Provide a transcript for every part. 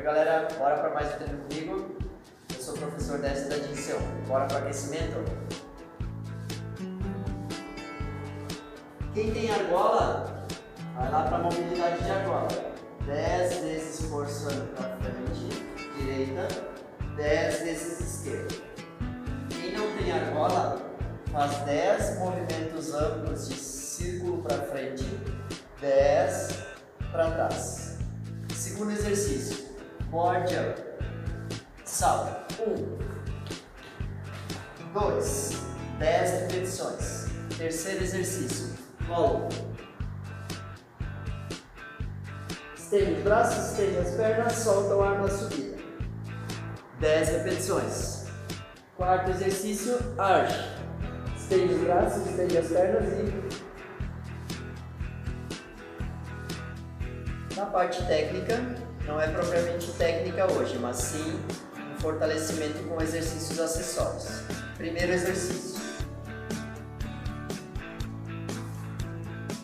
galera, bora para mais um treino comigo. Eu sou o professor Décio da Dincião. Bora para aquecimento? Quem tem argola, vai lá para mobilidade de argola. 10 vezes forçando para frente, direita, 10 vezes esquerda. Quem não tem argola, faz 10 movimentos amplos de círculo para frente, 10 para trás. Segundo exercício, board jump. Salto. 1, 2, 10 repetições. Terceiro exercício, roll. Estende os braços, estende as pernas, solta o ar na subida. 10 repetições. Quarto exercício, arch. Estende os braços, estende as pernas e... Na parte técnica, não é propriamente técnica hoje, mas sim um fortalecimento com exercícios acessórios. Primeiro exercício.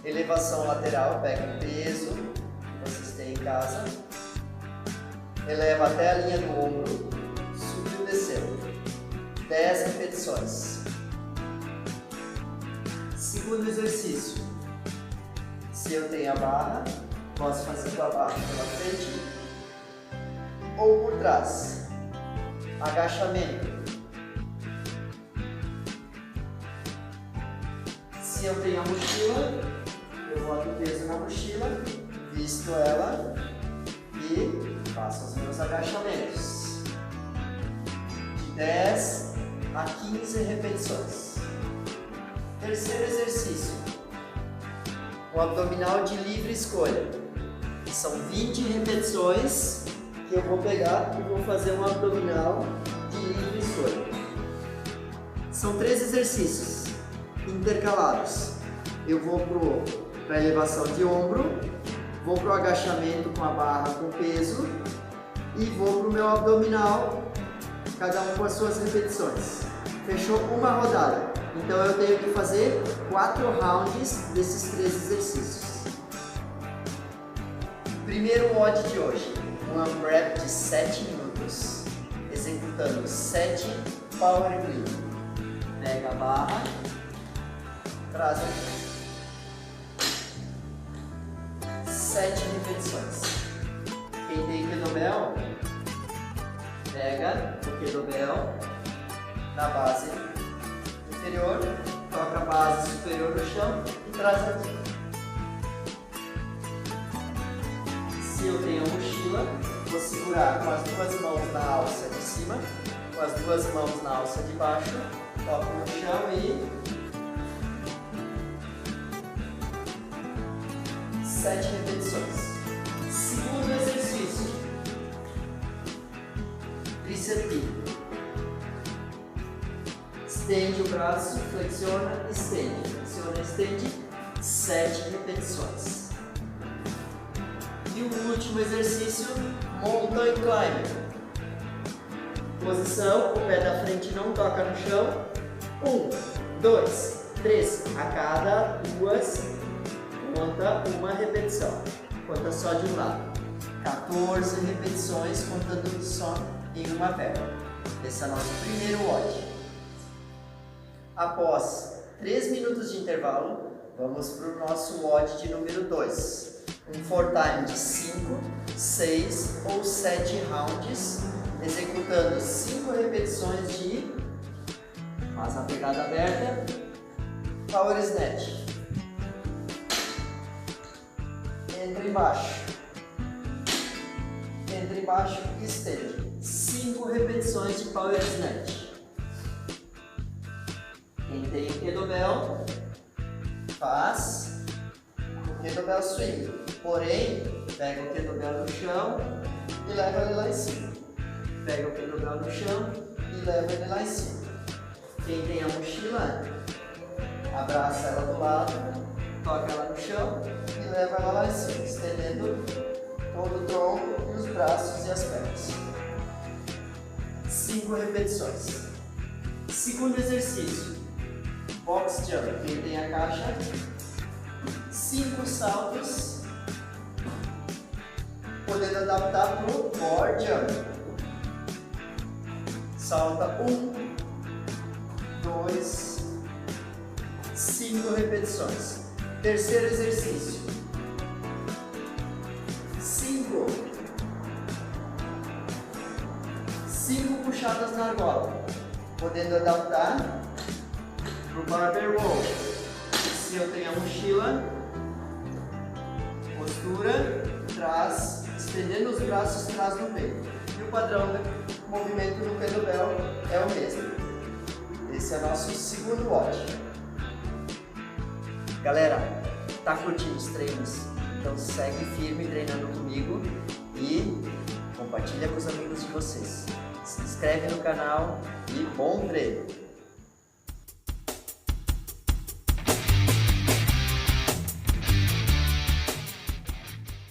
Elevação lateral, pega o peso que vocês têm em casa. Eleva até a linha do ombro, subiu, desceu. 10 repetições. Segundo exercício. Se eu tenho a barra, posso fazer com a barra pela frente ou por trás. Agachamento. Se eu tenho a mochila, eu boto o peso na mochila, visto ela e faço os meus agachamentos. De 10 a 15 repetições. Terceiro exercício. O abdominal de livre escolha. São 20 repetições que eu vou pegar e vou fazer um abdominal de livre escolha. São 3 exercícios intercalados. Eu vou para a elevação de ombro, vou para o agachamento com a barra com peso e vou para o meu abdominal, cada um com as suas repetições. Fechou uma rodada. Então eu tenho que fazer 4 rounds desses 3 exercícios. Primeiro WOD de hoje, um AMRAP de 7 minutos, executando 7 power clean. Pega a barra, traz aqui. 7 repetições. Quem tem kettlebell, pega o kettlebell na base inferior, toca a base superior no chão e traz aqui. Se eu tenho a mochila, vou segurar com as 2 mãos na alça de cima, com as 2 mãos na alça de baixo, toco no chão e 7 repetições. Segundo exercício, tríceps. Estende o braço, flexiona, estende, flexiona, estende, 7 repetições. E o último exercício, mountain climber. Posição, o pé da frente não toca no chão. 1, 2, 3, a cada 2, conta uma repetição. Conta só de um lado. 14 repetições, contando só em uma perna. Esse é o nosso primeiro WOD. Após 3 minutos de intervalo, vamos para o nosso WOD de número 2. Um for time de 5, 6 ou 7 rounds, executando 5 repetições de, faz a pegada aberta, power snatch. Entra embaixo e estende. 5 repetições de power snatch. Quem tem o kettlebell faz o kettlebell swing, porém pega o kettlebell no chão e leva ele lá em cima. Pega o kettlebell no chão e leva ele lá em cima. Quem tem a mochila, abraça ela do lado, toca ela no chão e leva ela lá em cima, estendendo todo o tronco e os braços e as pernas. 5 repetições. Segundo exercício, box jump. Quem tem a caixa, 5 saltos, podendo podendo adaptar para o board jump. Salta 1, 2, 5 repetições. Terceiro exercício. 5 puxadas na argola, podendo adaptar para o barbell roll. Se eu tenho a mochila, postura, trás, estendendo os braços, trás no peito. E o padrão do movimento no kettlebell é o mesmo. Esse é nosso segundo WOD. Galera, tá curtindo os treinos? Então segue firme treinando comigo e compartilha com os amigos de vocês. Se inscreve no canal e bom treino!